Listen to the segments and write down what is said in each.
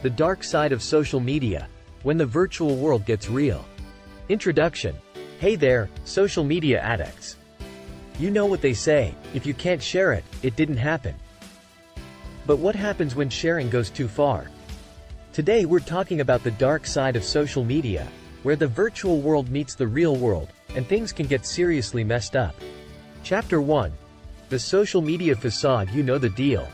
The dark side of social media, when the virtual world gets real. Introduction. Hey there, social media addicts. You know what they say, if you can't share it, it didn't happen. But what happens when sharing goes too far? Today we're talking about the dark side of social media, where the virtual world meets the real world, and things can get seriously messed up. Chapter 1. The social media facade. You know the deal.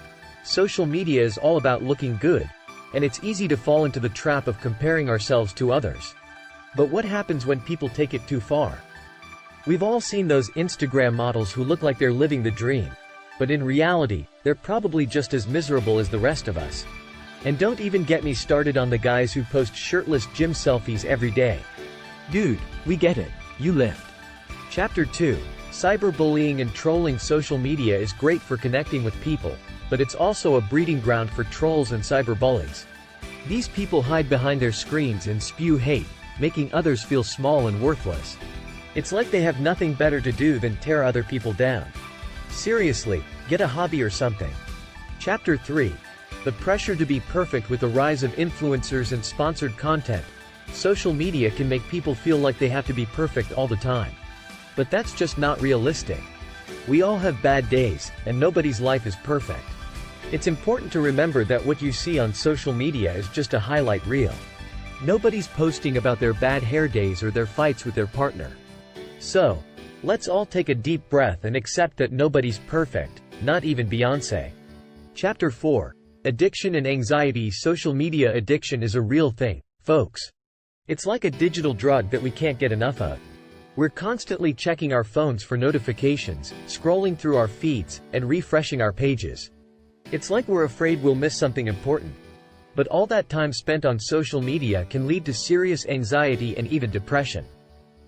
Social media is all about looking good, and it's easy to fall into the trap of comparing ourselves to others. But what happens when people take it too far? We've all seen those Instagram models who look like they're living the dream, but in reality, they're probably just as miserable as the rest of us. And don't even get me started on the guys who post shirtless gym selfies every day. Dude, we get it, you lift. Chapter 2. Cyberbullying and trolling. Social media is great for connecting with people, but it's also a breeding ground for trolls and cyberbullies. These people hide behind their screens and spew hate, making others feel small and worthless. It's like they have nothing better to do than tear other people down. Seriously, get a hobby or something. Chapter 3. The pressure to be perfect. With the rise of influencers and sponsored content, social media can make people feel like they have to be perfect all the time. But that's just not realistic. We all have bad days, and nobody's life is perfect. It's important to remember that what you see on social media is just a highlight reel. Nobody's posting about their bad hair days or their fights with their partner. So, let's all take a deep breath and accept that nobody's perfect, not even Beyoncé. Chapter 4. Addiction and anxiety. Social media addiction is a real thing, folks. It's like a digital drug that we can't get enough of. We're constantly checking our phones for notifications, scrolling through our feeds, and refreshing our pages. It's like we're afraid we'll miss something important. But all that time spent on social media can lead to serious anxiety and even depression.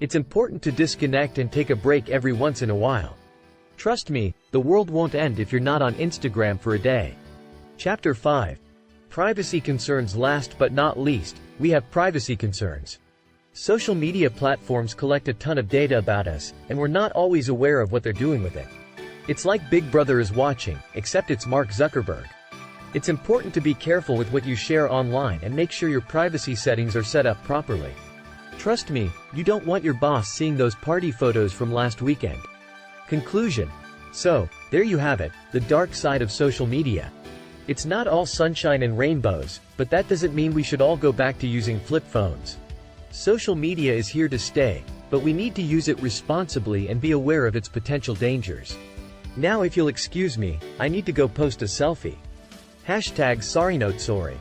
It's important to disconnect and take a break every once in a while. Trust me, the world won't end if you're not on Instagram for a day. Chapter 5. Privacy concerns. Last but not least, we have privacy concerns. Social media platforms collect a ton of data about us, and we're not always aware of what they're doing with it. It's like Big Brother is watching, except it's Mark Zuckerberg. It's important to be careful with what you share online and make sure your privacy settings are set up properly. Trust me, you don't want your boss seeing those party photos from last weekend. Conclusion. So, there you have it, the dark side of social media. It's not all sunshine and rainbows, but that doesn't mean we should all go back to using flip phones. Social media is here to stay, but we need to use it responsibly and be aware of its potential dangers. Now if you'll excuse me, I need to go post a selfie. #SorryNoteSorry.